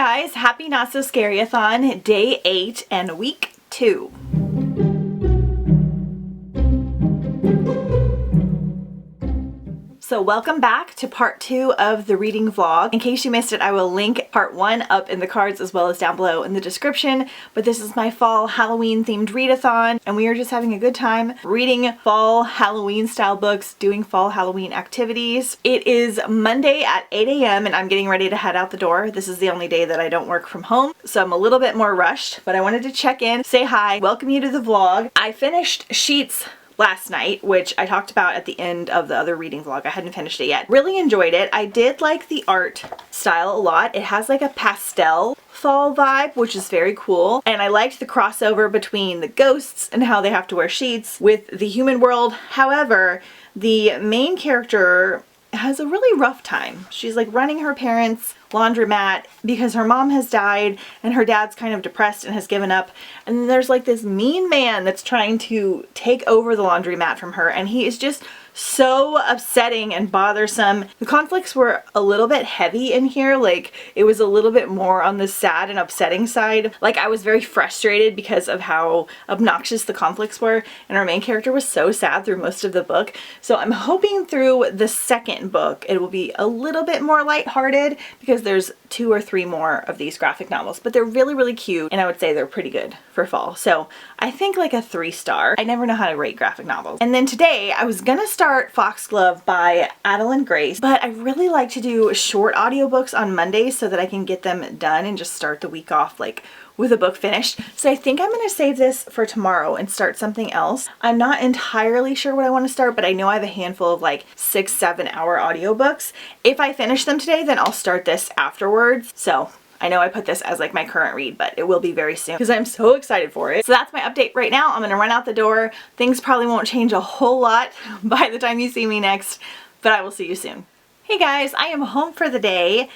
guys, happy Not So Scary-a-thon, day 8 and week 2. So welcome back to part 2 of the reading vlog. In case you missed it, I will link part 1 up in the cards as well as down below in the description. But this is my fall Halloween themed readathon and we are just having a good time reading fall Halloween style books, doing fall Halloween activities. It is Monday at 8 a.m. and I'm getting ready to head out the door. This is the only day that I don't work from home, so I'm a little bit more rushed, but I wanted to check in, say hi, welcome you to the vlog. I finished Sheets last night, which I talked about at the end of the other reading vlog. I hadn't finished it yet. Really enjoyed it. I did like the art style a lot. It has like a pastel fall vibe, which is very cool. And I liked the crossover between the ghosts and how they have to wear sheets with the human world. However, the main character has a really rough time. She's like running her parents' laundromat because her mom has died and her dad's kind of depressed and has given up, and then there's like this mean man that's trying to take over the laundromat from her, and he is just so upsetting and bothersome. The conflicts were a little bit heavy in here, like it was a little bit more on the sad and upsetting side. Like I was very frustrated because of how obnoxious the conflicts were, and our main character was so sad through most of the book. So I'm hoping through the second book it will be a little bit more lighthearted because there's 2 or 3 more of these graphic novels, but they're really cute and I would say they're pretty good for fall. So I think like a 3-star. I never know how to rate graphic novels. And then today I was gonna start Foxglove by Adeline Grace, but I really like to do short audiobooks on Mondays so that I can get them done and just start the week off like with a book finished. So I think I'm going to save this for tomorrow and start something else. I'm not entirely sure what I want to start, but I know I have a handful of like 6-7 hour audiobooks. If I finish them today, then I'll start this afterwards. So I know I put this as like my current read, but it will be very soon because I'm so excited for it. So that's my update right now. I'm going to run out the door. Things probably won't change a whole lot by the time you see me next, but I will see you soon. Hey guys, I am home for the day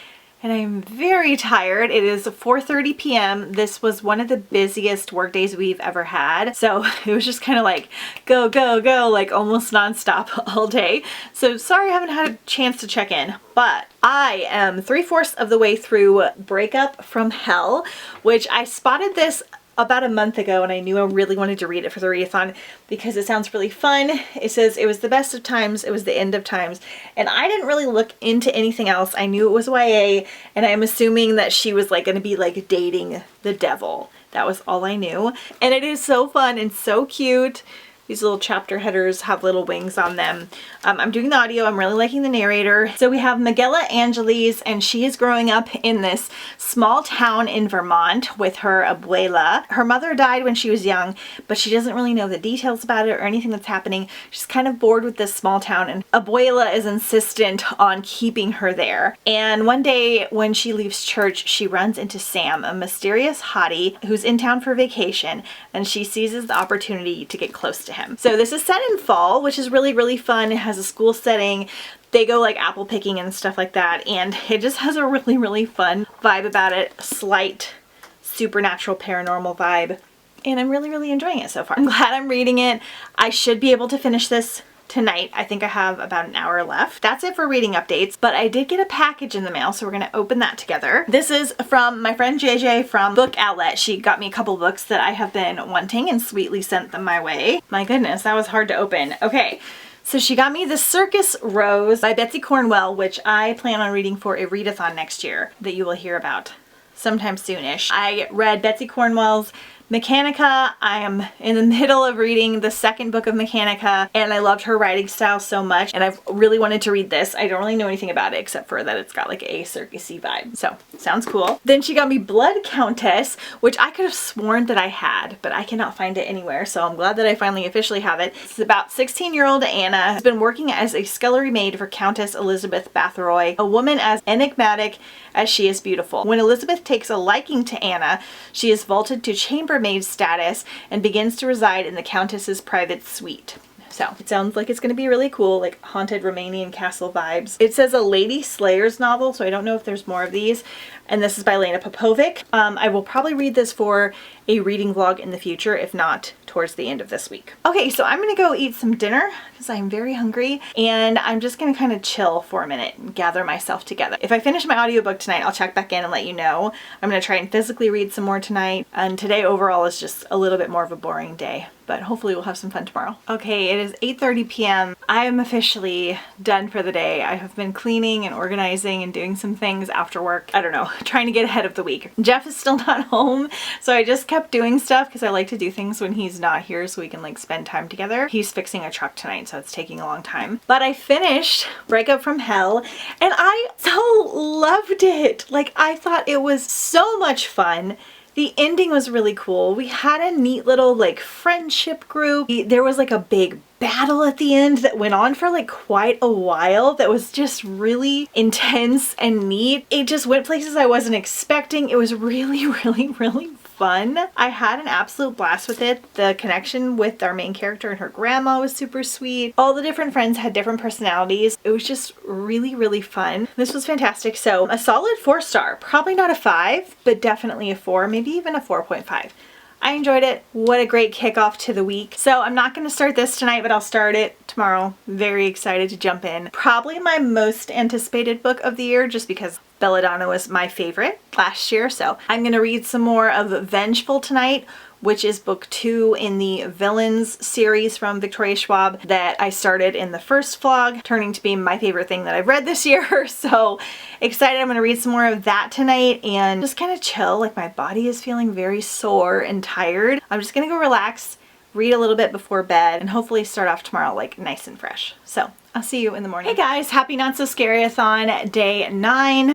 and I'm very tired. It is 4:30 p.m. This was one of the busiest work days we've ever had. So it was just kind of like go, go, go, like almost nonstop all day. So sorry I haven't had a chance to check in, but I am 3/4 of the way through Breakup from Hell, which I spotted this about a month ago and I knew I really wanted to read it for the readathon because it sounds really fun. It says it was the best of times, it was the end of times, and I didn't really look into anything else. I knew it was YA and I'm assuming that she was like going to be like dating the devil. That was all I knew, and it is so fun and so cute. These little chapter headers have little wings on them. I'm doing the audio. I'm really liking the narrator. So we have Miguela Angeles, and she is growing up in this small town in Vermont with her abuela. Her mother died when she was young, but she doesn't really know the details about it or anything that's happening. She's kind of bored with this small town, and abuela is insistent on keeping her there. And one day when she leaves church, she runs into Sam, a mysterious hottie who's in town for vacation, and she seizes the opportunity to get close to him. So this is set in fall, which is really fun. It has a school setting. They go like apple picking and stuff like that, and it just has a really fun vibe about it. Slight supernatural paranormal vibe, and I'm really enjoying it so far. I'm glad I'm reading it. I should be able to finish this tonight. I think I have about an hour left. That's it for reading updates, but I did get a package in the mail, so we're gonna open that together. This is from my friend JJ from Book Outlet. She got me a couple books that I have been wanting and sweetly sent them my way. My goodness, that was hard to open. Okay. So she got me The Circus Rose by Betsy Cornwell, which I plan on reading for a readathon next year that you will hear about sometime soonish. I read Betsy Cornwell's Mechanica. I am in the middle of reading the second book of Mechanica, and I loved her writing style so much, and I've really wanted to read this. I don't really know anything about it except for that it's got like a circusy vibe, so sounds cool. Then she got me Blood Countess, which I could have sworn that I had, but I cannot find it anywhere, so I'm glad that I finally officially have it. It's about 16-year-old Anna who's been working as a scullery maid for Countess Elizabeth Batheroy, a woman as enigmatic as she is beautiful. When Elizabeth takes a liking to Anna, she is vaulted to chambermaid status and begins to reside in the Countess's private suite. So it sounds like it's going to be really cool, like haunted Romanian castle vibes. It says a Lady Slayer's novel, so I don't know if there's more of these. And this is by Lena Popovic. I will probably read this for a reading vlog in the future, if not towards the end of this week. Okay, so I'm gonna go eat some dinner because I'm very hungry, and I'm just gonna kind of chill for a minute and gather myself together. If I finish my audiobook tonight, I'll check back in and let you know. I'm gonna try and physically read some more tonight, and today overall is just a little bit more of a boring day, but hopefully we'll have some fun tomorrow. Okay, it is 8:30 p.m. I am officially done for the day. I have been cleaning and organizing and doing some things after work. I don't know, trying to get ahead of the week. Jeff is still not home, so I just kept doing stuff because I like to do things when he's not here so we can like spend time together. He's fixing a truck tonight, so it's taking a long time. But I finished Breakup from Hell and I so loved it. Like, I thought it was so much fun. The ending was really cool. We had a neat little like friendship group. There was like a big battle at the end that went on for like quite a while that was just really intense and neat. It just went places I wasn't expecting. It was really, really, really fun. I had an absolute blast with it. The connection with our main character and her grandma was super sweet. All the different friends had different personalities. It was just really, really fun. This was fantastic. So a solid 4-star, probably not a 5, but definitely a 4, maybe even a 4.5. I enjoyed it. What a great kickoff to the week. So I'm not going to start this tonight, but I'll start it tomorrow. Very excited to jump in. Probably my most anticipated book of the year, just because Belladonna was my favorite last year. So I'm going to read some more of Vengeful tonight, which is book 2 in the Villains series from Victoria Schwab that I started in the first vlog, turning to be my favorite thing that I've read this year. So excited. I'm going to read some more of that tonight and just kind of chill. Like, my body is feeling very sore and tired. I'm just going to go relax, read a little bit before bed, and hopefully start off tomorrow like nice and fresh. So I'll see you in the morning. Hey guys, happy Not So Scary-a-thon day 9.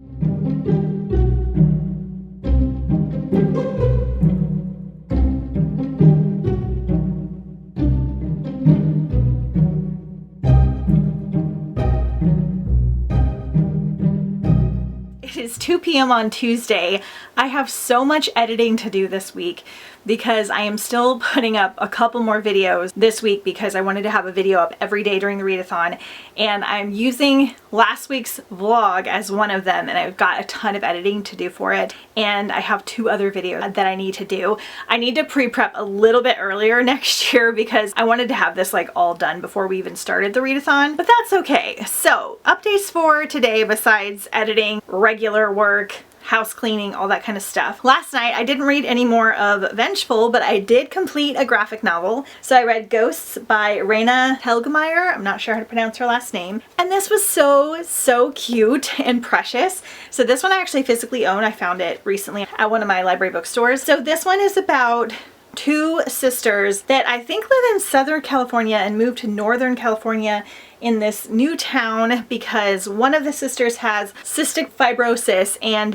It is 2 p.m. on Tuesday. I have so much editing to do this week because I am still putting up a couple more videos this week because I wanted to have a video up every day during the readathon, and I'm using last week's vlog as one of them, and I've got a ton of editing to do for it, and I have 2 other videos that I need to do. I need to pre-prep a little bit earlier next year because I wanted to have this like all done before we even started the readathon, but that's okay. So updates for today besides editing, regular work, house cleaning, all that kind of stuff. Last night I didn't read any more of Vengeful, but I did complete a graphic novel. So I read Ghosts by Raina Telgemeier. I'm not sure how to pronounce her last name. And this was so cute and precious. So this one I actually physically own. I found it recently at one of my library bookstores. So this one is about 2 sisters that I think live in Southern California and moved to Northern California in this new town because one of the sisters has cystic fibrosis, and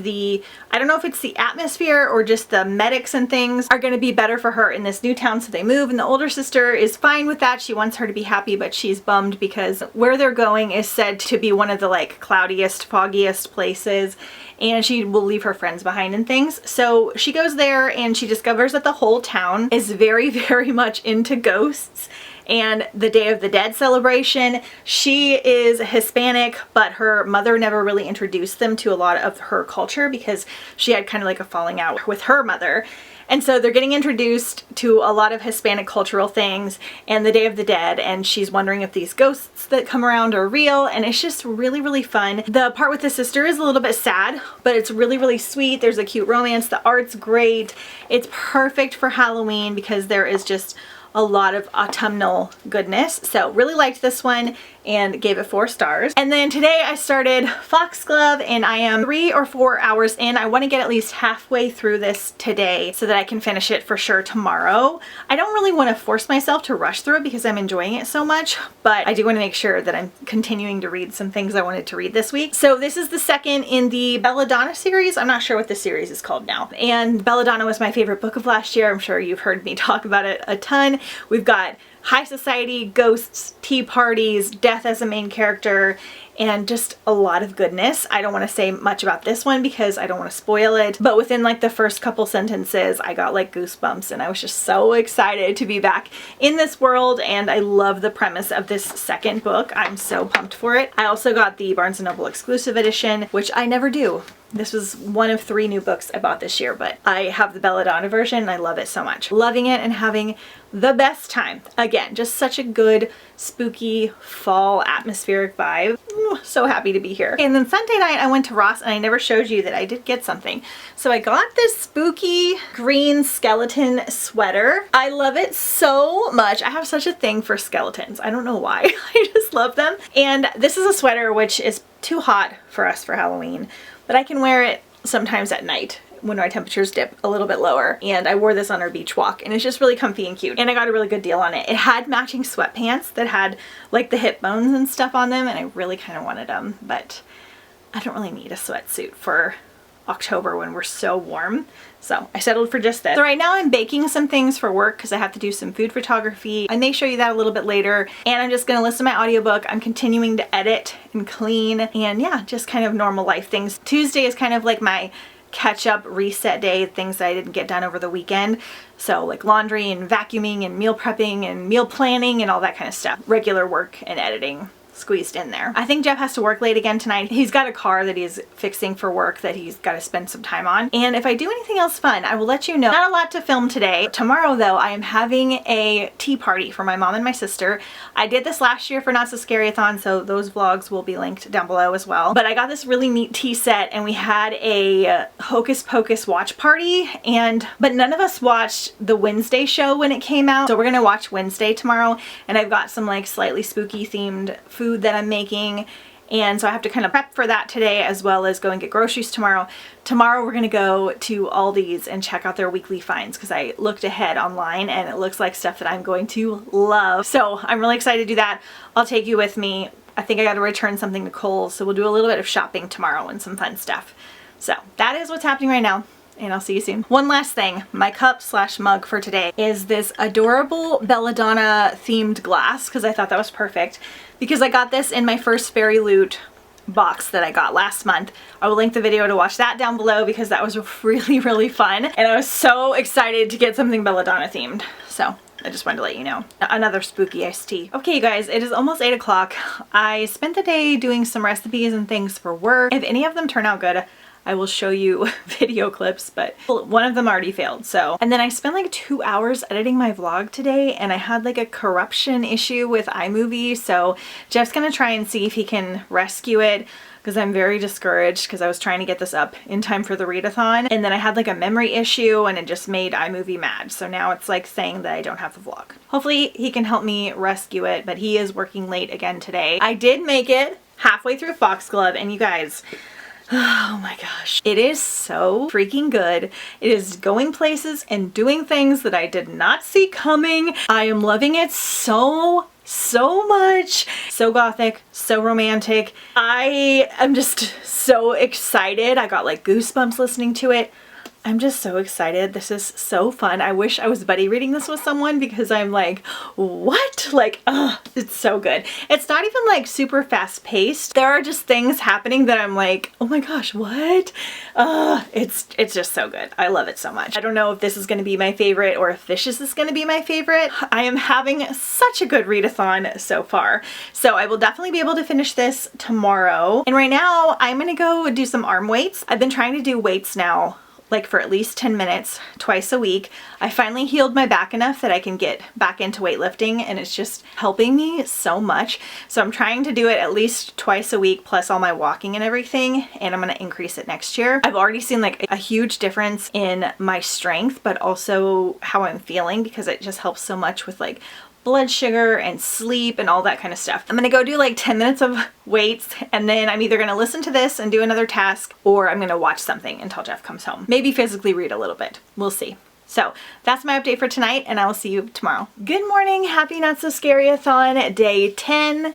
I don't know if it's the atmosphere or just the medics and things are going to be better for her in this new town, so they move, and the older sister is fine with that. She wants her to be happy, but she's bummed because where they're going is said to be one of the like cloudiest, foggiest places, and she will leave her friends behind and things. So she goes there and she discovers that the whole town is very, very much into ghosts and the Day of the Dead celebration. She is Hispanic, but her mother never really introduced them to a lot of her culture because she had kind of like a falling out with her mother. And so they're getting introduced to a lot of Hispanic cultural things and the Day of the Dead, and she's wondering if these ghosts that come around are real, and it's just really, really fun. The part with the sister is a little bit sad, but it's really, really sweet. There's a cute romance. The art's great. It's perfect for Halloween because there is just a lot of autumnal goodness. So really liked this one and gave it 4 stars. And then today I started Foxglove, and I am 3 or 4 hours in. I want to get at least halfway through this today so that I can finish it for sure tomorrow. I don't really want to force myself to rush through it because I'm enjoying it so much, but I do want to make sure that I'm continuing to read some things I wanted to read this week. So this is the second in the Belladonna series. I'm not sure what the series is called now. And Belladonna was my favorite book of last year. I'm sure you've heard me talk about it a ton. We've got high society, ghosts, tea parties, death as a main character, and just a lot of goodness. I don't want to say much about this one because I don't want to spoil it, but within like the first couple sentences I got like goosebumps, and I was just so excited to be back in this world, and I love the premise of this second book. I'm so pumped for it. I also got the Barnes & Noble exclusive edition, which I never do. This was one of 3 new books I bought this year, but I have the Belladonna version and I love it so much. Loving it and having the best time. Again, just such a good, spooky, fall atmospheric vibe. So happy to be here. And then Sunday night I went to Ross, and I never showed you that I did get something. So I got this spooky green skeleton sweater. I love it so much. I have such a thing for skeletons. I don't know why. I just love them. And this is a sweater which is too hot for us for Halloween, but I can wear it sometimes at night when our temperatures dip a little bit lower. And I wore this on our beach walk, and it's just really comfy and cute, and I got a really good deal on it. It had matching sweatpants that had like the hip bones and stuff on them, and I really kind of wanted them, but I don't really need a sweatsuit for October when we're so warm. So I settled for just this. So right now I'm baking some things for work because I have to do some food photography. I may show you that a little bit later. And I'm just gonna listen to my audiobook. I'm continuing to edit and clean, and yeah, just kind of normal life things. Tuesday is kind of like my catch-up reset day, things that I didn't get done over the weekend. So like laundry and vacuuming and meal prepping and meal planning and all that kind of stuff. Regular work and editing squeezed in there. I think Jeff has to work late again tonight. He's got a car that he's fixing for work that he's got to spend some time on. And if I do anything else fun, I will let you know. Not a lot to film today. Tomorrow though, I am having a tea party for my mom and my sister. I did this last year for Not So Scary-a-thon, so those vlogs will be linked down below as well. But I got this really neat tea set, and we had a Hocus Pocus watch party, but none of us watched the Wednesday show when it came out. So we're gonna watch Wednesday tomorrow, and I've got some like slightly spooky themed food that I'm making, and so I have to kind of prep for that today, as well as go and get groceries tomorrow. Tomorrow we're gonna go to Aldi's and check out their weekly finds, because I looked ahead online and it looks like stuff that I'm going to love. So I'm really excited to do that. I'll take you with me. I think I got to return something to Kohl's, so we'll do a little bit of shopping tomorrow and some fun stuff. So that is what's happening right now, and I'll see you soon. One last thing, my cup slash mug for today is this adorable Belladonna themed glass, because I thought that was perfect, because I got this in my first Fairy Loot box that I got last month. I will link the video to watch that down below because that was really, really fun, and I was so excited to get something Belladonna themed. So I just wanted to let you know. Another spooky iced tea. Okay, you guys, it is almost 8 o'clock. I spent the day doing some recipes and things for work. If any of them turn out good, I will show you video clips, but one of them already failed, so. And then I spent like 2 hours editing my vlog today, and I had like a corruption issue with iMovie, so Jeff's gonna try and see if he can rescue it, because I'm very discouraged because I was trying to get this up in time for the readathon, and then I had like a memory issue and it just made iMovie mad, so now it's like saying that I don't have the vlog. Hopefully he can help me rescue it, but he is working late again today. I did make it halfway through Foxglove, and you guys, oh my gosh, it is so freaking good. It is going places and doing things that I did not see coming. I am loving it so much. So gothic, so romantic. I am just so excited. I got like goosebumps listening to it. I'm just so excited. This is so fun. I wish I was buddy reading this with someone, because I'm like, what? Like, it's so good. It's not even like super fast paced. There are just things happening that I'm like, oh my gosh, what? It's just so good. I love it so much. I don't know if this is going to be my favorite or if this is going to be my favorite. I am having such a good readathon so far. So I will definitely be able to finish this tomorrow. And right now I'm going to go do some arm weights. I've been trying to do weights now like for at least 10 minutes twice a week. I finally healed my back enough that I can get back into weightlifting, and it's just helping me so much. So I'm trying to do it at least twice a week, plus all my walking and everything, and I'm gonna increase it next year. I've already seen like a huge difference in my strength, but also how I'm feeling, because it just helps so much with like blood sugar and sleep and all that kind of stuff. I'm gonna go do like 10 minutes of weights, and then I'm either gonna listen to this and do another task, or I'm gonna watch something until Jeff comes home. Maybe physically read a little bit. We'll see. So that's my update for tonight, and I will see you tomorrow. Good morning. Happy Not So Scary-a-thon day 10.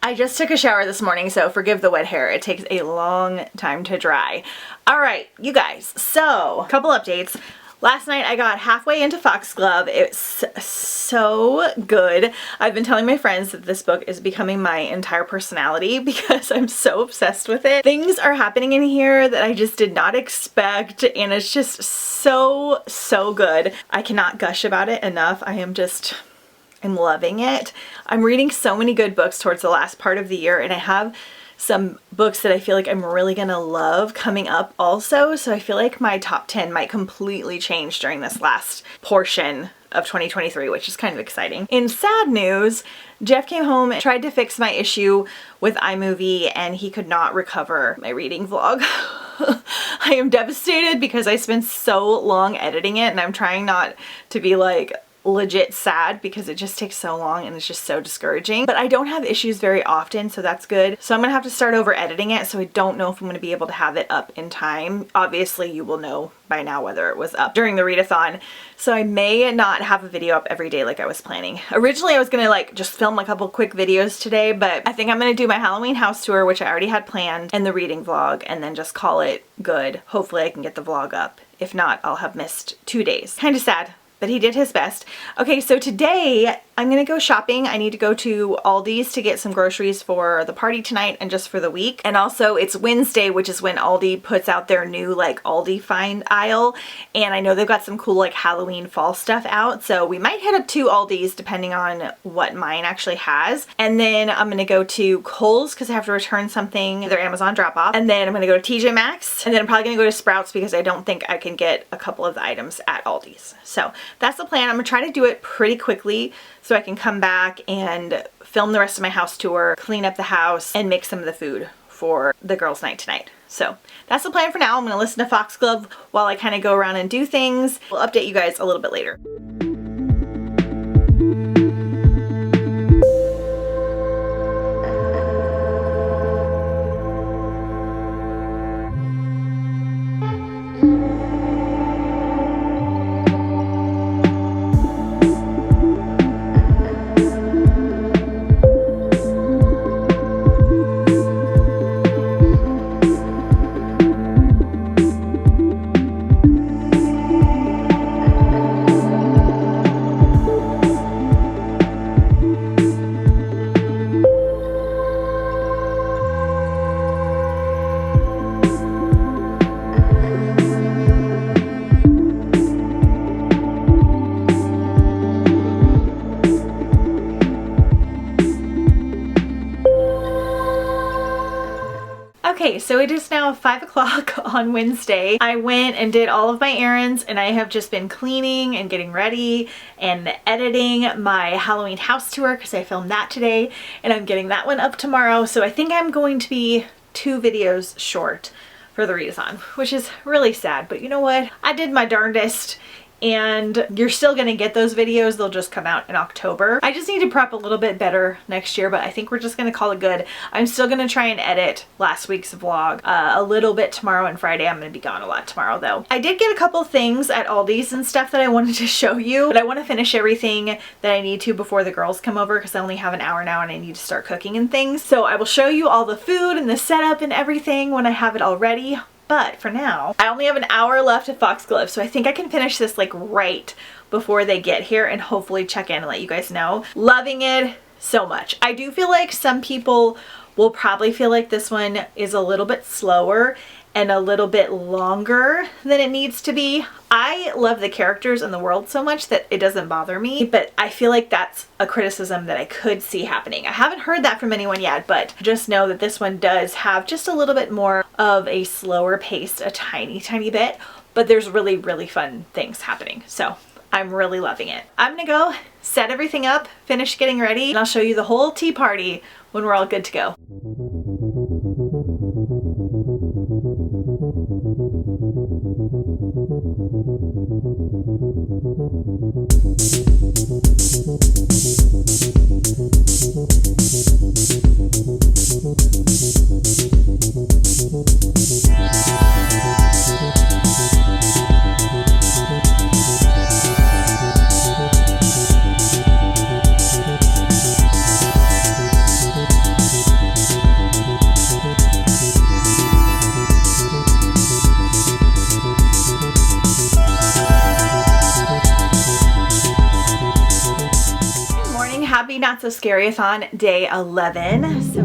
I just took a shower this morning, so forgive the wet hair. It takes a long time to dry. All right, you guys, so a couple updates. Last night I got halfway into Foxglove. It's so good. I've been telling my friends that this book is becoming my entire personality because I'm so obsessed with it. Things are happening in here that I just did not expect, and it's just so good. I cannot gush about it enough. I'm loving it. I'm reading so many good books towards the last part of the year, and I have some books that I feel like I'm really gonna love coming up also, so I feel like my top 10 might completely change during this last portion of 2023, which is kind of exciting. In sad news, Jeff came home and tried to fix my issue with iMovie, and he could not recover my reading vlog. I am devastated because I spent so long editing it, and I'm trying not to be like legit sad because it just takes so long and it's just so discouraging. But I don't have issues very often, so that's good. So I'm gonna have to start over editing it, so I don't know if I'm gonna be able to have it up in time. Obviously you will know by now whether it was up during the readathon, so I may not have a video up every day like I was planning. Originally I was gonna like just film a couple quick videos today, but I think I'm gonna do my Halloween house tour, which I already had planned, and the reading vlog, and then just call it good. Hopefully I can get the vlog up. If not, I'll have missed 2 days. Kind of sad, but he did his best. Okay, so today I'm gonna go shopping. I need to go to Aldi's to get some groceries for the party tonight and just for the week. And also it's Wednesday, which is when Aldi puts out their new like Aldi find aisle. And I know they've got some cool like Halloween fall stuff out. So we might head up to Aldi's depending on what mine actually has. And then I'm gonna go to Kohl's because I have to return something, their Amazon drop off. And then I'm gonna go to TJ Maxx. And then I'm probably gonna go to Sprouts because I don't think I can get a couple of the items at Aldi's. So that's the plan. I'm gonna try to do it pretty quickly so I can come back and film the rest of my house tour, clean up the house, and make some of the food for the girls' night tonight. So that's the plan for now. I'm gonna listen to Foxglove while I kind of go around and do things. We'll update you guys a little bit later. Okay, so it is now 5 o'clock on Wednesday. I went and did all of my errands, and I have just been cleaning and getting ready and editing my Halloween house tour because I filmed that today, and I'm getting that one up tomorrow. So I think I'm going to be 2 videos short for the readathon, which is really sad, but you know what? I did my darndest. And you're still gonna get those videos. They'll just come out in October. I just need to prep a little bit better next year, but I think we're just gonna call it good. I'm still gonna try and edit last week's vlog a little bit tomorrow and Friday. I'm gonna be gone a lot tomorrow though. I did get a couple things at Aldi's and stuff that I wanted to show you, but I want to finish everything that I need to before the girls come over because I only have an hour now and I need to start cooking and things. So I will show you all the food and the setup and everything when I have it all ready. But for now, I only have an hour left at Foxglove, so I think I can finish this like right before they get here and hopefully check in and let you guys know. Loving it so much. I do feel like some people will probably feel like this one is a little bit slower and a little bit longer than it needs to be. I love the characters and the world so much that it doesn't bother me, but I feel like that's a criticism that I could see happening. I haven't heard that from anyone yet, but just know that this one does have just a little bit more of a slower pace, a tiny bit, but there's really fun things happening. So I'm really loving it. I'm gonna go set everything up, finish getting ready, and I'll show you the whole tea party when we're all good to go. Not So Scary-a-thon day 11. So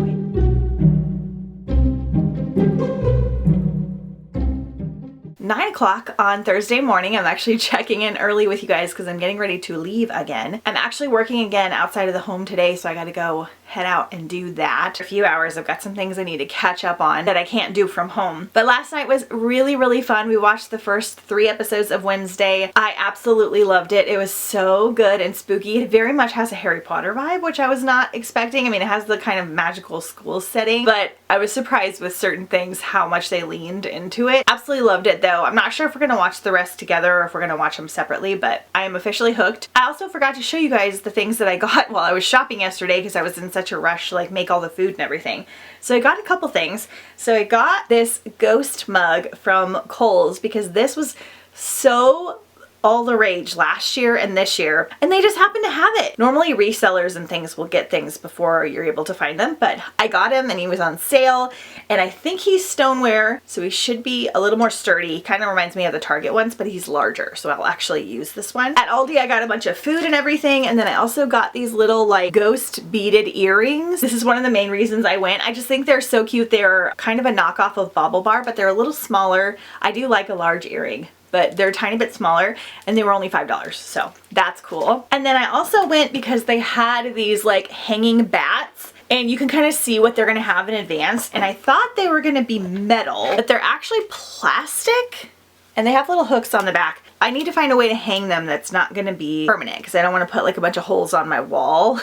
9 o'clock on Thursday morning. I'm actually checking in early with you guys because I'm getting ready to leave again. I'm actually working again outside of the home today, so I gotta go head out and do that. For a few hours, I've got some things I need to catch up on that I can't do from home. But last night was really, really fun. We watched the first 3 episodes of Wednesday. I absolutely loved it. It was so good and spooky. It very much has a Harry Potter vibe, which I was not expecting. I mean, it has the kind of magical school setting, but I was surprised with certain things how much they leaned into it. Absolutely loved it though. I'm not sure if we're gonna watch the rest together or if we're gonna watch them separately, but I am officially hooked. I also forgot to show you guys the things that I got while I was shopping yesterday because I was in such a rush to like make all the food and everything. So I got a couple things. So I got this ghost mug from Kohl's because this was so all the rage last year and this year, and they just happen to have it. Normally resellers and things will get things before you're able to find them, but I got him and he was on sale, and I think he's stoneware, so he should be a little more sturdy. Kind of reminds me of the Target ones, but he's larger, so I'll actually use this one. At Aldi I got a bunch of food and everything, and then I also got these little like ghost beaded earrings. This is one of the main reasons I went. I just think they're so cute. They're kind of a knockoff of Bauble Bar, but they're a little smaller. I do like a large earring, but they're a tiny bit smaller, and they were only $5, so that's cool. And then I also went because they had these like hanging bats, and you can kind of see what they're gonna have in advance, and I thought they were gonna be metal, but they're actually plastic, and they have little hooks on the back. I need to find a way to hang them that's not gonna be permanent because I don't want to put like a bunch of holes on my wall.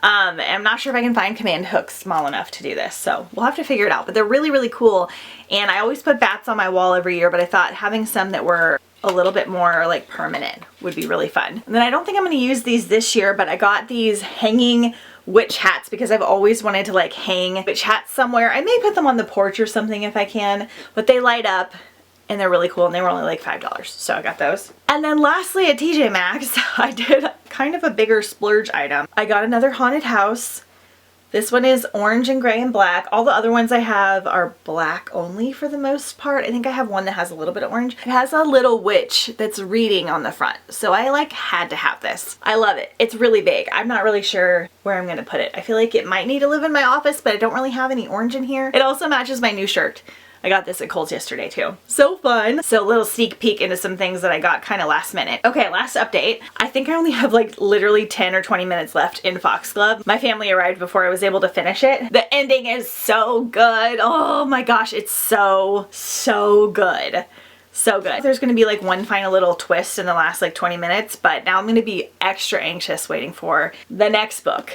I'm not sure if I can find command hooks small enough to do this, so we'll have to figure it out. But they're really, really cool, and I always put bats on my wall every year, but I thought having some that were a little bit more like permanent would be really fun. And then I don't think I'm going to use these this year, but I got these hanging witch hats because I've always wanted to like hang witch hats somewhere. I may put them on the porch or something if I can, but they light up and they're really cool, and they were only like $5, so I got those. And then lastly at TJ Maxx, I did kind of a bigger splurge item. I got another haunted house. This one is orange and gray and black. All the other ones I have are black only for the most part. I think I have one that has a little bit of orange. It has a little witch that's reading on the front, so I like had to have this. I love it. It's really big. I'm not really sure where I'm gonna put it. I feel like it might need to live in my office, but I don't really have any orange in here. It also matches my new shirt. I got this at Kohl's yesterday too. So fun. So a little sneak peek into some things that I got kind of last minute. Okay, last update. I think I only have like literally 10 or 20 minutes left in Foxglove. My family arrived before I was able to finish it. The ending is so good. Oh my gosh, it's so good. So good. There's gonna be like one final little twist in the last like 20 minutes, but now I'm gonna be extra anxious waiting for the next book.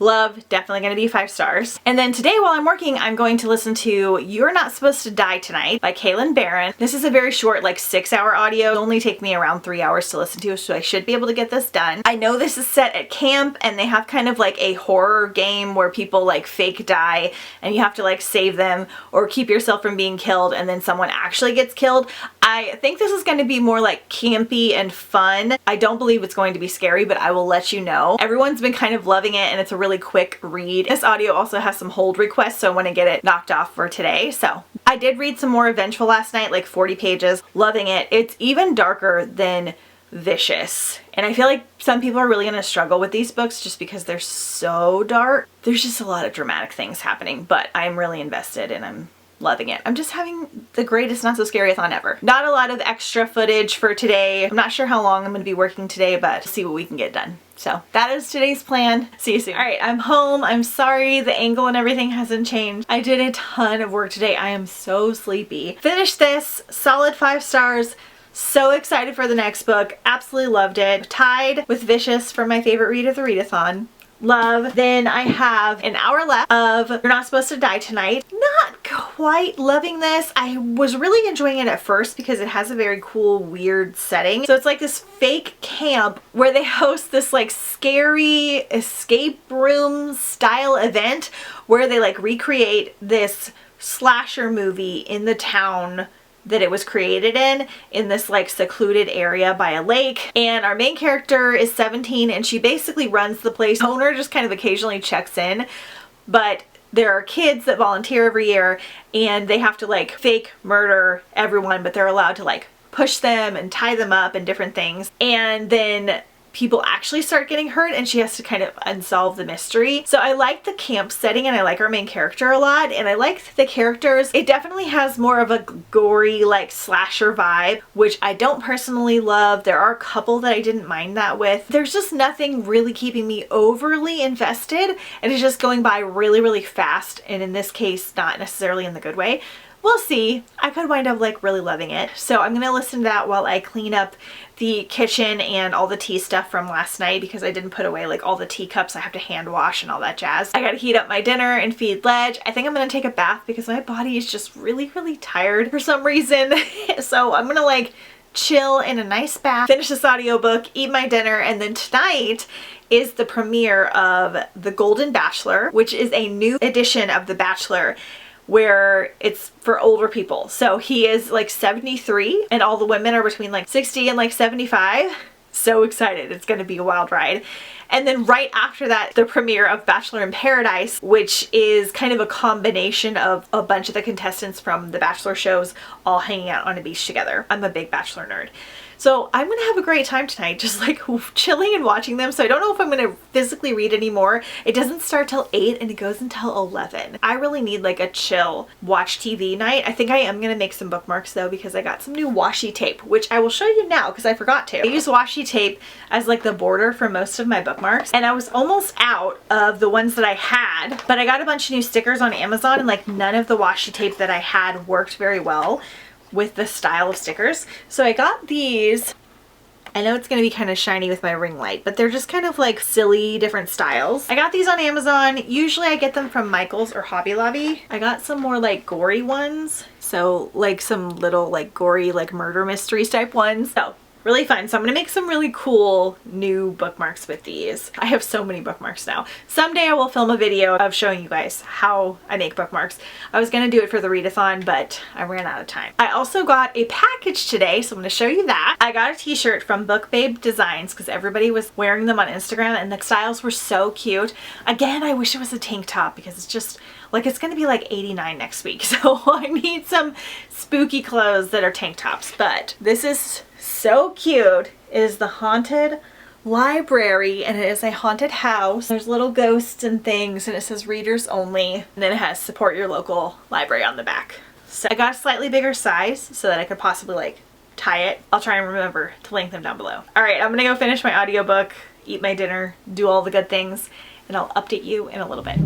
Love, definitely gonna be 5 stars. And then today while I'm working, I'm going to listen to You're Not Supposed to Die Tonight by Kaylin Barron. This is a very short, like 6-hour audio. It'll only take me around 3 hours to listen to, so I should be able to get this done. I know this is set at camp, and they have kind of like a horror game where people like fake die, and you have to like save them or keep yourself from being killed, and then someone actually gets killed. I think this is going to be more like campy and fun. I don't believe it's going to be scary, but I will let you know. Everyone's been kind of loving it, and it's a really quick read. This audio also has some hold requests, so I want to get it knocked off for today. So I did read some more Vengeful last night, like 40 pages. Loving it. It's even darker than Vicious, and I feel like some people are really going to struggle with these books just because they're so dark. There's just a lot of dramatic things happening, but I'm really invested and I'm loving it. I'm just having the greatest Not So Scary-a-thon ever. Not a lot of extra footage for today. I'm not sure how long I'm going to be working today, but see what we can get done. So that is today's plan. See you soon. All right, I'm home. I'm sorry the angle and everything hasn't changed. I did a ton of work today. I am so sleepy. Finished this, solid 5 stars. So excited for the next book. Absolutely loved it. Tied with Vicious for my favorite read of the readathon. Love. Then I have an hour left of You're Not Supposed to Die Tonight. Not quite loving this. I was really enjoying it at first because it has a very cool, weird setting. So it's like this fake camp where they host this like scary escape room style event where they like recreate this slasher movie in the town that it was created in this like secluded area by a lake. And our main character is 17 and she basically runs the place. The owner just kind of occasionally checks in, but there are kids that volunteer every year and they have to like fake murder everyone, but they're allowed to like push them and tie them up and different things. And then people actually start getting hurt and she has to kind of unsolve the mystery. So I like the camp setting and I like our main character a lot, and I like the characters. It definitely has more of a gory like slasher vibe, which I don't personally love. There are a couple that I didn't mind that with. There's just nothing really keeping me overly invested, and it's just going by really, really fast, and in this case not necessarily in the good way. We'll see. I could wind up like really loving it. So I'm gonna listen to that while I clean up the kitchen and all the tea stuff from last night, because I didn't put away like all the teacups I have to hand wash and all that jazz. I gotta heat up my dinner and feed Ledge. I think I'm gonna take a bath because my body is just really, really tired for some reason. So I'm gonna like chill in a nice bath, finish this audiobook, eat my dinner, and then tonight is the premiere of The Golden Bachelor, which is a new edition of The Bachelor where it's for older people. So he is like 73 and all the women are between like 60 and like 75. So excited. It's gonna be a wild ride. And then right after that, the premiere of Bachelor in Paradise, which is kind of a combination of a bunch of the contestants from the Bachelor shows all hanging out on a beach together. I'm a big Bachelor nerd. So I'm gonna have a great time tonight, just like chilling and watching them. So I don't know if I'm gonna physically read anymore. It doesn't start till 8 and it goes until 11. I really need like a chill watch TV night. I think I am gonna make some bookmarks though, because I got some new washi tape, which I will show you now because I forgot to. I use washi tape as like the border for most of my bookmarks, and I was almost out of the ones that I had, but I got a bunch of new stickers on Amazon, and like none of the washi tape that I had worked very well with the style of stickers. So I got these. I know it's going to be kind of shiny with my ring light, but they're just kind of like silly different styles. I got these on Amazon. Usually I get them from Michael's or Hobby Lobby. I got some more like gory ones. So like some little like gory like murder mysteries type ones. So really fun. So I'm gonna make some really cool new bookmarks with these. I have so many bookmarks now. Someday I will film a video of showing you guys how I make bookmarks. I was gonna do it for the readathon, but I ran out of time. I also got a package today, so I'm gonna show you that. I got a t-shirt from Book Babe Designs because everybody was wearing them on Instagram and the styles were so cute. Again, I wish it was a tank top because it's just like, it's gonna be like 89 next week. So I need some spooky clothes that are tank tops, but this is so cute. It is the Haunted Library and it is a haunted house. There's little ghosts and things and it says readers only, and then it has support your local library on the back. So I got a slightly bigger size so that I could possibly like tie it. I'll try and remember to link them down below. All right, I'm gonna go finish my audiobook, eat my dinner, do all the good things, and I'll update you in a little bit.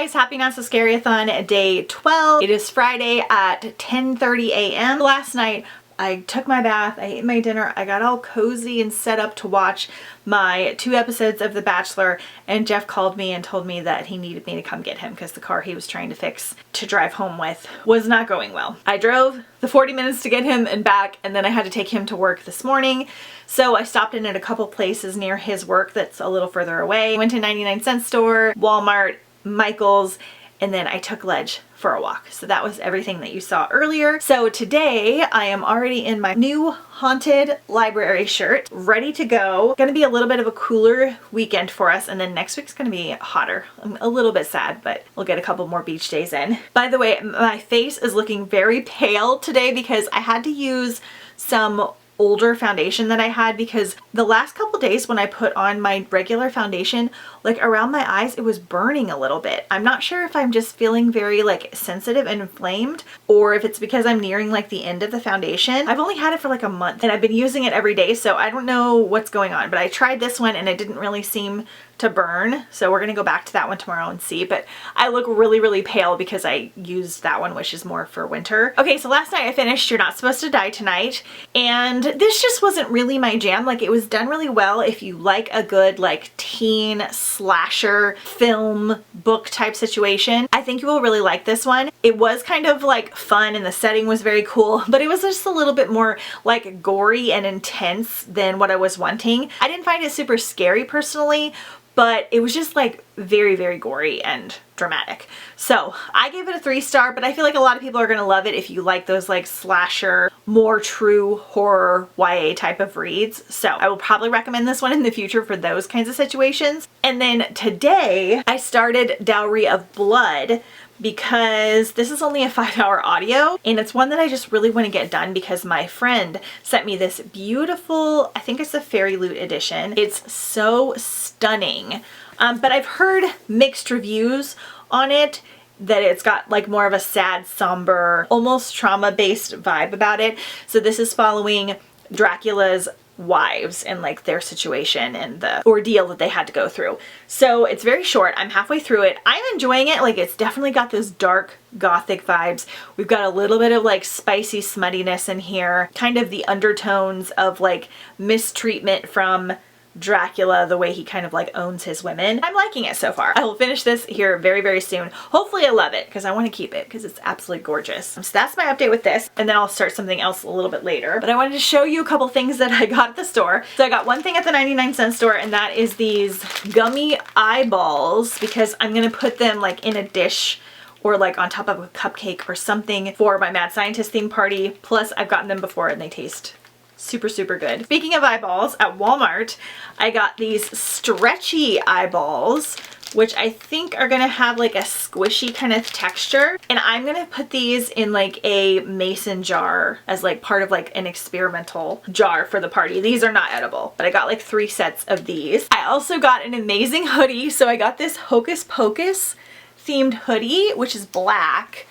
guys, happy SO SCARYATHON day 12. It is Friday at 10:30 a.m. Last night I took my bath, I ate my dinner, I got all cozy and set up to watch my 2 episodes of The Bachelor, and Jeff called me and told me that he needed me to come get him because the car he was trying to fix to drive home with was not going well. I drove the 40 minutes to get him and back, and then I had to take him to work this morning. So I stopped in at a couple places near his work that's a little further away. Went to 99-cent store, Walmart, Michael's, and then I took Ledge for a walk. So that was everything that you saw earlier. So today I am already in my new haunted library shirt, ready to go. Gonna be a little bit of a cooler weekend for us, and then next week's gonna be hotter. I'm a little bit sad, but we'll get a couple more beach days in. By the way, my face is looking very pale today because I had to use some older foundation that I had, because the last couple days when I put on my regular foundation, like around my eyes, it was burning a little bit. I'm not sure if I'm just feeling very like sensitive and inflamed, or if it's because I'm nearing like the end of the foundation. I've only had it for like a month and I've been using it every day, so I don't know what's going on, but I tried this one and it didn't really seem to burn. So we're gonna go back to that one tomorrow and see, but I look really, really pale because I used that one, which is more for winter. Okay, so last night I finished You're Not Supposed to Die Tonight, and this just wasn't really my jam. Like, it was done really well if you like a good like teen slasher film book type situation. I think you will really like this one. It was kind of like fun and the setting was very cool, but it was just a little bit more like gory and intense than what I was wanting. I didn't find it super scary personally, but it was just like very, very gory and dramatic. So I gave it a 3-star, but I feel like a lot of people are gonna love it if you like those like slasher, more true horror YA type of reads. So I will probably recommend this one in the future for those kinds of situations. And then today I started Dowry of Blood, because this is only a 5-hour audio, and it's one that I just really want to get done because my friend sent me this beautiful, I think it's a Fairy Loot edition. It's so stunning, but I've heard mixed reviews on it, that it's got like more of a sad, somber, almost trauma-based vibe about it. So this is following Dracula's wives and like their situation and the ordeal that they had to go through. So it's very short. I'm halfway through it. I'm enjoying it. Like, it's definitely got those dark gothic vibes. We've got a little bit of like spicy smuttiness in here, kind of the undertones of like mistreatment from Dracula, the way he kind of like owns his women. I'm liking it so far. I will finish this here very, very soon. Hopefully I love it because I want to keep it because it's absolutely gorgeous. So that's my update with this, and then I'll start something else a little bit later. But I wanted to show you a couple things that I got at the store. So I got one thing at the 99-cent store, and that is these gummy eyeballs, because I'm gonna put them like in a dish or like on top of a cupcake or something for my Mad Scientist theme party. Plus I've gotten them before and they taste super, super good. Speaking of eyeballs, at Walmart, I got these stretchy eyeballs, which I think are gonna have like a squishy kind of texture. And I'm gonna put these in like a mason jar as like part of like an experimental jar for the party. These are not edible, but I got like 3 sets of these. I also got an amazing hoodie. So I got this Hocus Pocus themed hoodie, which is black.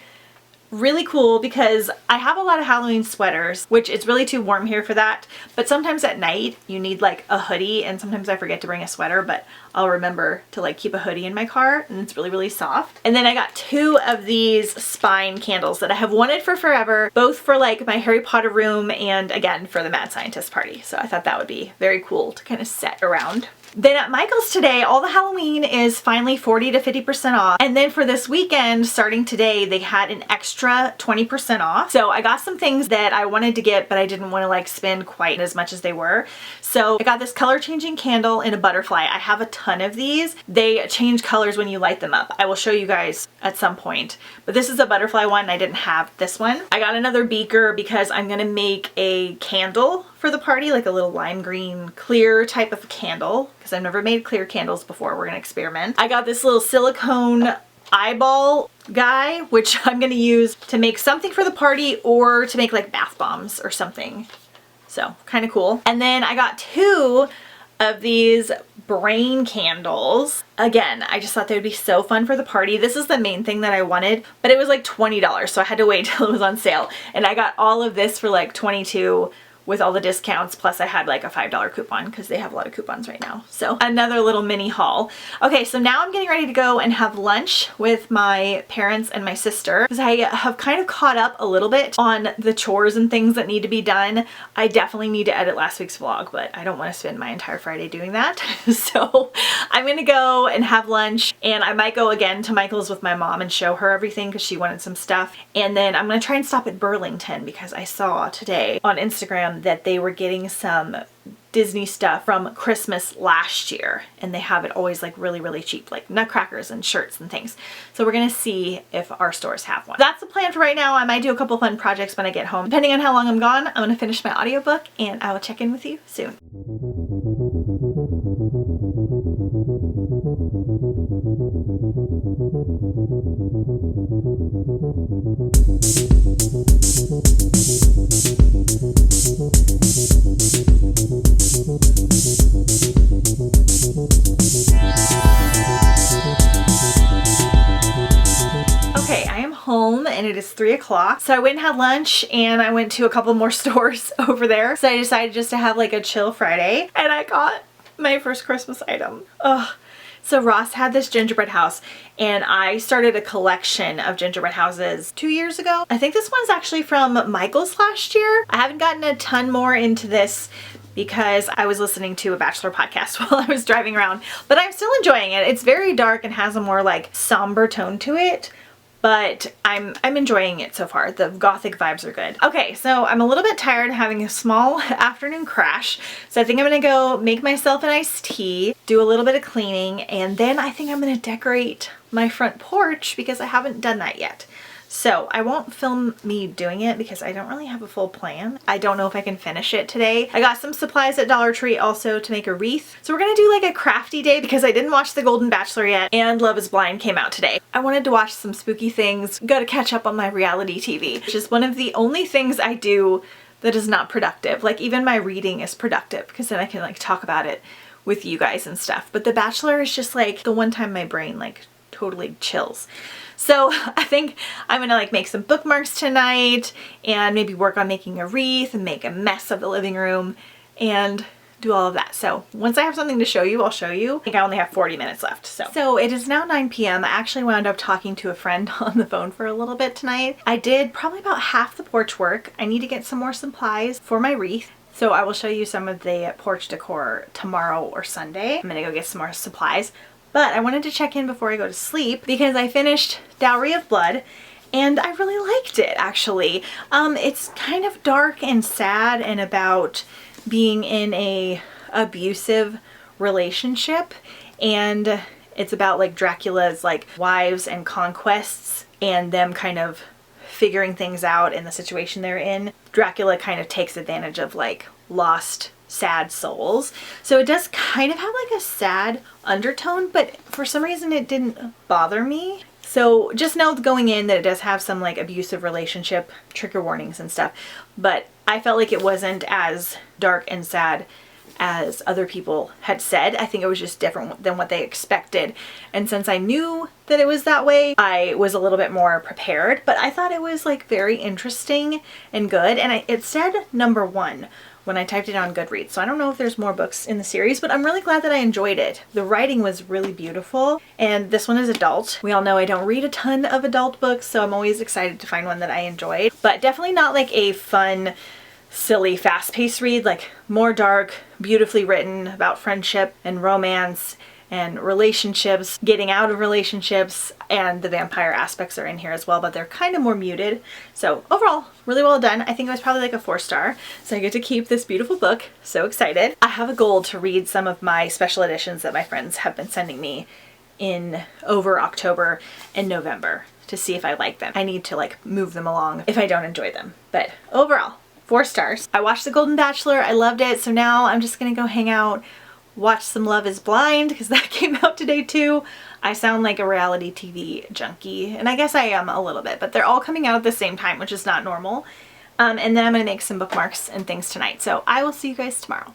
Really cool because I have a lot of Halloween sweaters, which it's really too warm here for that. But sometimes at night you need like a hoodie, and sometimes I forget to bring a sweater, but I'll remember to like keep a hoodie in my car, and it's really, really soft. And then I got 2 of these spine candles that I have wanted for forever, both for like my Harry Potter room and again for the Mad Scientist party. So I thought that would be very cool to kind of set around. Then at Michael's today, all the Halloween is finally 40 to 50% off. And then for this weekend, starting today, they had an extra 20% off. So I got some things that I wanted to get, but I didn't want to like spend quite as much as they were. So I got this color changing candle in a butterfly. I have a ton of these. They change colors when you light them up. I will show you guys at some point. But this is a butterfly one. I didn't have this one. I got another beaker because I'm gonna make a candle for the party, like a little lime green clear type of candle, because I've never made clear candles before. We're gonna experiment. I got this little silicone eyeball guy, which I'm gonna use to make something for the party or to make like bath bombs or something. So kind of cool. And then I got 2 of these brain candles. Again, I just thought they would be so fun for the party. This is the main thing that I wanted, but it was like $20, so I had to wait till it was on sale. And I got all of this for like $22, with all the discounts, plus I had like a $5 coupon because they have a lot of coupons right now. So another little mini haul. Okay, so now I'm getting ready to go and have lunch with my parents and my sister because I have kind of caught up a little bit on the chores and things that need to be done. I definitely need to edit last week's vlog, but I don't want to spend my entire Friday doing that. So I'm gonna go and have lunch, and I might go again to Michael's with my mom and show her everything because she wanted some stuff. And then I'm gonna try and stop at Burlington because I saw today on Instagram that they were getting some Disney stuff from Christmas last year, and they have it always like really cheap, like nutcrackers and shirts and things. So we're gonna see if our stores have one. That's the plan for right now. I might do a couple fun projects when I get home. Depending on how long I'm gone, I'm gonna finish my audiobook and I will check in with you soon. Okay, I am home and it is 3 o'clock. So I went and had lunch and I went to a couple more stores over there. So I decided just to have like a chill Friday, and I got my first Christmas item. Ugh. So Ross had this gingerbread house, and I started a collection of gingerbread houses 2 years ago. I think this one's actually from Michael's last year. I haven't gotten a ton more into this because I was listening to a Bachelor podcast while I was driving around, but I'm still enjoying it. It's very dark and has a more like somber tone to it, but I'm enjoying it so far. The gothic vibes are good. Okay, so I'm a little bit tired, having a small afternoon crash. So I think I'm gonna go make myself an iced tea, do a little bit of cleaning, and then I think I'm gonna decorate my front porch because I haven't done that yet. So I won't film me doing it because I don't really have a full plan. I don't know if I can finish it today. I got some supplies at Dollar Tree also to make a wreath. So we're gonna do like a crafty day because I didn't watch The Golden Bachelor yet, and Love is Blind came out today. I wanted to watch some spooky things. Gotta catch up on my reality TV, which is one of the only things I do that is not productive. Like even my reading is productive because then I can like talk about it with you guys and stuff. But The Bachelor is just like the one time my brain like totally chills. So I think I'm gonna like make some bookmarks tonight and maybe work on making a wreath and make a mess of the living room and do all of that. So once I have something to show you, I'll show you. I think I only have 40 minutes left. So it is now 9 p.m. I actually wound up talking to a friend on the phone for a little bit tonight. I did probably about half the porch work. I need to get some more supplies for my wreath. So I will show you some of the porch decor tomorrow or Sunday. I'm gonna go get some more supplies. But I wanted to check in before I go to sleep because I finished Dowry of Blood and I really liked it actually. It's kind of dark and sad and about being in a abusive relationship, and it's about like Dracula's like wives and conquests and them kind of figuring things out in the situation they're in. Dracula kind of takes advantage of like lost sad souls. So it does kind of have like a sad undertone, but for some reason it didn't bother me. So just know going in that it does have some like abusive relationship trigger warnings and stuff, but I felt like it wasn't as dark and sad as other people had said. I think it was just different than what they expected. And since I knew that it was that way, I was a little bit more prepared, but I thought it was like very interesting and good. And it said #1 when I typed it on Goodreads. So I don't know if there's more books in the series, but I'm really glad that I enjoyed it. The writing was really beautiful, and this one is adult. We all know I don't read a ton of adult books, so I'm always excited to find one that I enjoyed, but definitely not like a fun, silly, fast-paced read, like more dark, beautifully written about friendship and romance and relationships, getting out of relationships, and the vampire aspects are in here as well, but they're kind of more muted. So overall, really well done. I think it was probably like a 4-star. So I get to keep this beautiful book. So excited. I have a goal to read some of my special editions that my friends have been sending me in over October and November to see if I like them. I need to like move them along if I don't enjoy them. But overall, 4 stars. I watched The Golden Bachelor. I loved it. So now I'm just gonna go hang out, watch some Love is Blind because that came out today too. I sound like a reality TV junkie, and I guess I am a little bit, but they're all coming out at the same time, which is not normal. And then I'm gonna make some bookmarks and things tonight. So I will see you guys tomorrow.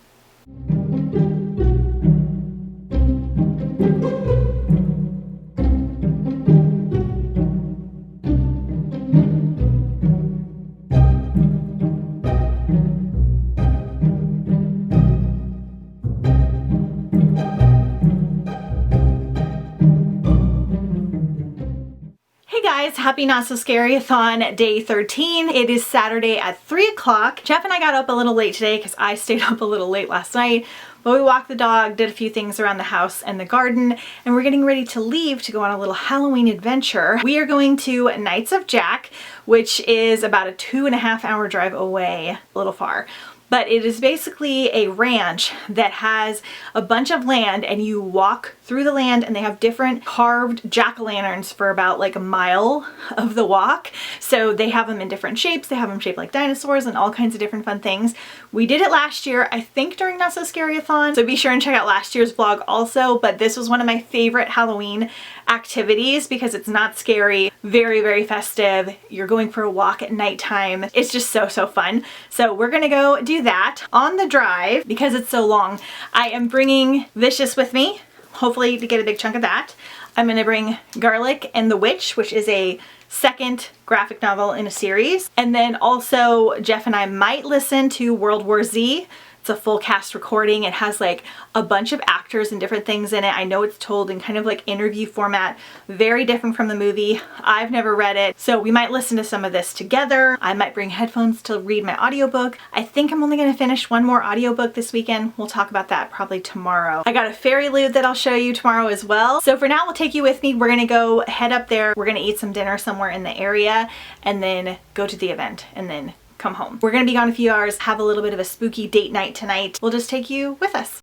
guys, happy Not So Scary-a-thon day 13. It is Saturday at 3 o'clock. Jeff and I got up a little late today because I stayed up a little late last night. But we walked the dog, did a few things around the house and the garden, and we're getting ready to leave to go on a little Halloween adventure. We are going to Knights of Jack, which is about a 2.5-hour drive away, a little far. But it is basically a ranch that has a bunch of land, and you walk through the land and they have different carved jack-o'-lanterns for about like a mile of the walk. So they have them in different shapes. They have them shaped like dinosaurs and all kinds of different fun things. We did it last year, I think during Not So Scary-a-thon. So be sure and check out last year's vlog also. But this was one of my favorite Halloween activities because it's not scary, very, very festive. You're going for a walk at nighttime. It's just so, so fun. So we're gonna go do that. On the drive, because it's so long, I am bringing Vicious with me, hopefully to get a big chunk of that. I'm gonna bring Garlic and the Witch, which is a second graphic novel in a series. And then also Jeff and I might listen to World War Z. It's a full cast recording. It has like a bunch of actors and different things in it. I know it's told in kind of like interview format, very different from the movie. I've never read it, so we might listen to some of this together. I might bring headphones to read my audiobook. I think I'm only gonna finish one more audiobook this weekend. We'll talk about that probably tomorrow. I got a fairy loot that I'll show you tomorrow as well. So for now, we'll take you with me. We're gonna go head up there. We're gonna eat some dinner somewhere in the area and then go to the event and then come home. We're gonna be gone a few hours, have a little bit of a spooky date night tonight. We'll just take you with us.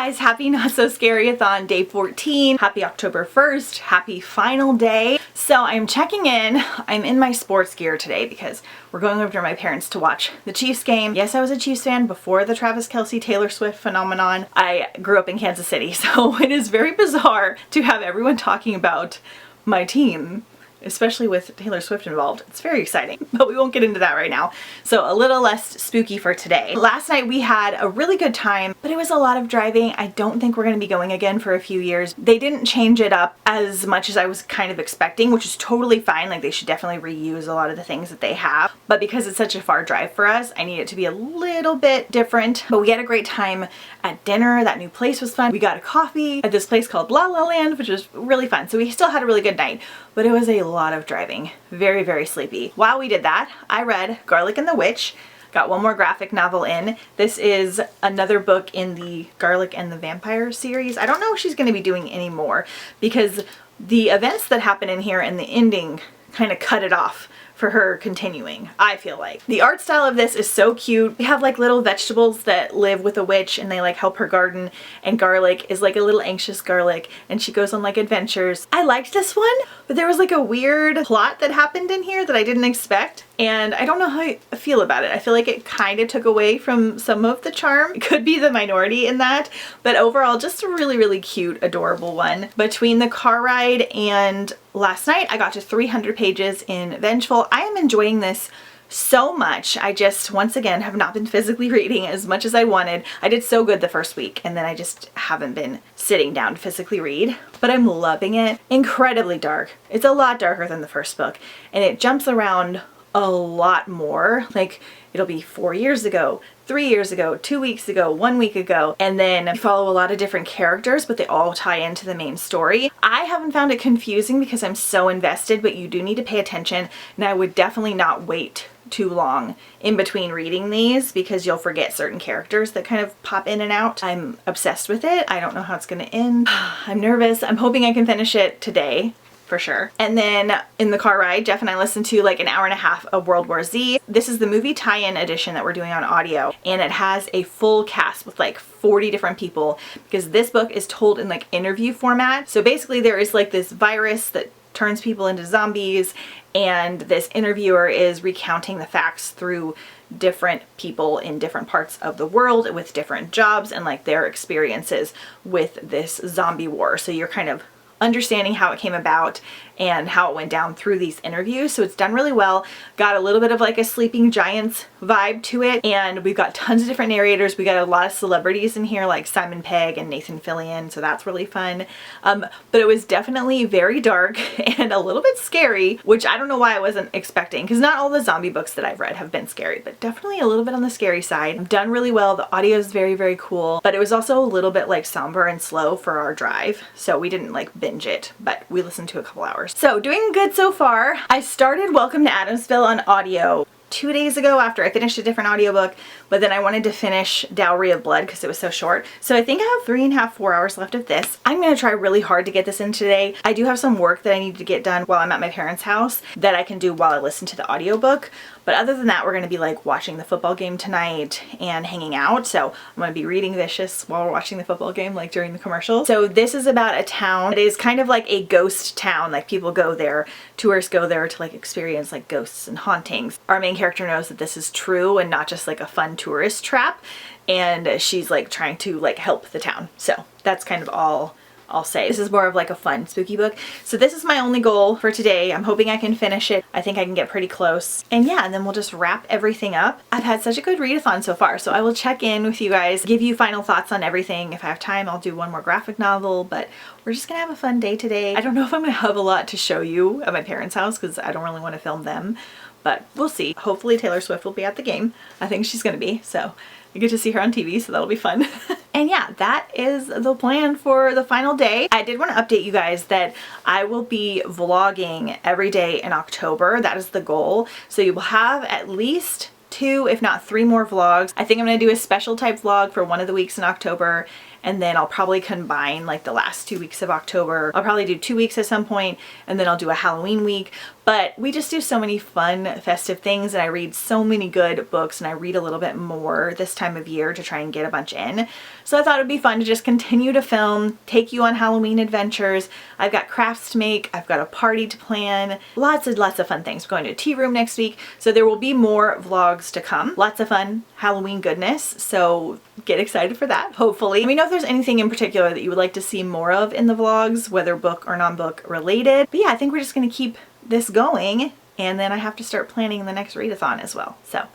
guys, happy Not So Scary-a-thon day 14. Happy October 1st. Happy final day. So I'm checking in. I'm in my sports gear today because we're going over to my parents to watch the Chiefs game. Yes, I was a Chiefs fan before the Travis Kelce Taylor Swift phenomenon. I grew up in Kansas City, so it is very bizarre to have everyone talking about my team, especially with Taylor Swift involved. It's very exciting, but we won't get into that right now. So a little less spooky for today. Last night we had a really good time, but it was a lot of driving. I don't think we're going to be going again for a few years. They didn't change it up as much as I was kind of expecting, which is totally fine. Like, they should definitely reuse a lot of the things that they have. But because it's such a far drive for us, I need it to be a little bit different. But we had a great time at dinner. That new place was fun. We got a coffee at this place called La La Land, which was really fun. So we still had a really good night, but it was a lot of driving. Very, very sleepy. While we did that, I read Garlic and the Witch. Got one more graphic novel in. This is another book in the Garlic and the Vampire series. I don't know if she's going to be doing any more because the events that happen in here and the ending kind of cut it off for her continuing, I feel like. The art style of this is so cute. We have like little vegetables that live with a witch and they like help her garden, and Garlic is like a little anxious garlic and she goes on like adventures. I liked this one, but there was like a weird plot that happened in here that I didn't expect, and I don't know how I feel about it. I feel like it kind of took away from some of the charm. It could be the minority in that, but overall just a really, really cute, adorable one. Between the car ride and last night, I got to 300 pages in Vengeful. I am enjoying this so much. I just, once again, have not been physically reading as much as I wanted. I did so good the first week, and then I just haven't been sitting down to physically read, but I'm loving it. Incredibly dark. It's a lot darker than the first book, and it jumps around a lot more. Like, it'll be 4 years ago, 3 years ago, 2 weeks ago, 1 week ago, and then you follow a lot of different characters, but they all tie into the main story. I haven't found it confusing because I'm so invested, but you do need to pay attention, and I would definitely not wait too long in between reading these because you'll forget certain characters that kind of pop in and out. I'm obsessed with it. I don't know how it's going to end. I'm nervous. I'm hoping I can finish it today, for sure. And then in the car ride, Jeff and I listened to like an hour and a half of World War Z. This is the movie tie-in edition that we're doing on audio, and it has a full cast with like 40 different people because this book is told in like interview format. So basically there is like this virus that turns people into zombies, and this interviewer is recounting the facts through different people in different parts of the world with different jobs and like their experiences with this zombie war. So you're kind of understanding how it came about and how it went down through these interviews. So it's done really well. Got a little bit of like a Sleeping Giants vibe to it, and we've got tons of different narrators. We got a lot of celebrities in here like Simon Pegg and Nathan Fillion, so that's really fun. But it was definitely very dark and a little bit scary, which I don't know why I wasn't expecting, because not all the zombie books that I've read have been scary, but definitely a little bit on the scary side. Done really well. The audio is very, very cool, but it was also a little bit like somber and slow for our drive, so we didn't like binge it, but we listened to a couple hours. So doing good so far. I started Welcome to Adamsville on audio 2 days ago after I finished a different audiobook, but then I wanted to finish Dowry of Blood because it was so short. So I think I have 3.5, 4 hours left of this. I'm going to try really hard to get this in today. I do have some work that I need to get done while I'm at my parents' house that I can do while I listen to the audiobook. But other than that, we're going to be like watching the football game tonight and hanging out. So I'm going to be reading Vicious while we're watching the football game, like during the commercials. So this is about a town. It is kind of like a ghost town. Like, people go there, tourists go there to like experience like ghosts and hauntings. Our main character knows that this is true and not just like a fun tourist trap. And she's like trying to like help the town. So that's kind of all I'll say. This is more of like a fun spooky book. So this is my only goal for today. I'm hoping I can finish it. I think I can get pretty close. And yeah, and then we'll just wrap everything up. I've had such a good readathon so far, so I will check in with you guys, give you final thoughts on everything. If I have time, I'll do one more graphic novel, but we're just gonna have a fun day today. I don't know if I'm gonna have a lot to show you at my parents' house because I don't really want to film them, but we'll see. Hopefully Taylor Swift will be at the game. I think she's gonna be, so I get to see her on TV, so that'll be fun. And yeah, that is the plan for the final day. I did want to update you guys that I will be vlogging every day in October. That is the goal. So you will have at least 2, if not 3 more vlogs. I think I'm going to do a special type vlog for one of the weeks in October, and then I'll probably combine like the last 2 weeks of October. I'll probably do 2 weeks at some point, and then I'll do a Halloween week. But we just do so many fun, festive things, and I read so many good books, and I read a little bit more this time of year to try and get a bunch in. So I thought it would be fun to just continue to film, take you on Halloween adventures. I've got crafts to make, I've got a party to plan, lots and lots of fun things. We're going to a tea room next week, so there will be more vlogs to come. Lots of fun Halloween goodness, so get excited for that, hopefully. Let me know if there's anything in particular that you would like to see more of in the vlogs, whether book or non-book related. But yeah, I think we're just gonna keep this going, and then I have to start planning the next readathon as well. So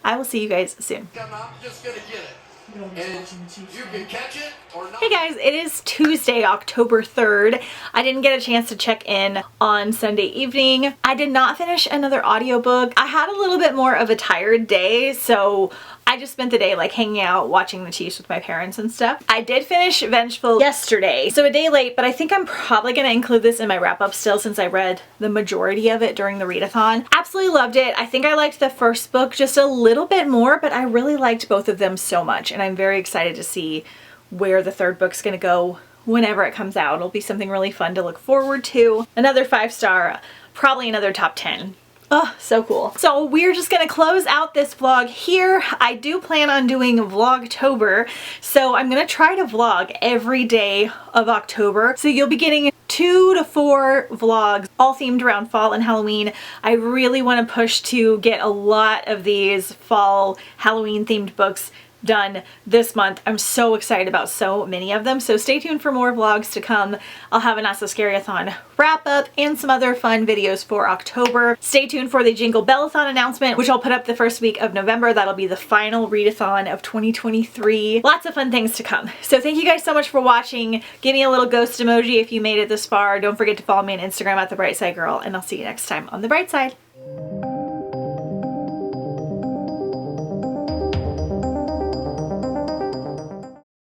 I will see you guys soon. I'm just gonna get it. And you can catch it or not. Hey guys, it is Tuesday, October 3rd. I didn't get a chance to check in on Sunday evening. I did not finish another audiobook. I had a little bit more of a tired day, so I just spent the day like hanging out, watching the Chiefs with my parents and stuff. I did finish Vengeful yesterday, so a day late, but I think I'm probably gonna include this in my wrap up still since I read the majority of it during the readathon. Absolutely loved it. I think I liked the first book just a little bit more, but I really liked both of them so much, and I'm very excited to see where the third book's gonna go whenever it comes out. It'll be something really fun to look forward to. Another 5-star, probably another top 10. Oh, so cool. So we're just gonna close out this vlog here. I do plan on doing Vlogtober, so I'm gonna try to vlog every day of October. So you'll be getting 2 to 4 vlogs, all themed around fall and Halloween. I really want to push to get a lot of these fall Halloween themed books done this month. I'm so excited about so many of them, so stay tuned for more vlogs to come. I'll have an SO SCARYATHON wrap up and some other fun videos for October. Stay tuned for the Jingle Bellathon announcement, which I'll put up the first week of November. That'll be the final readathon of 2023. Lots of fun things to come. So thank you guys so much for watching. Give me a little ghost emoji if you made it this far. Don't forget to follow me on Instagram at The Bright Side Girl, and I'll see you next time on The Bright Side.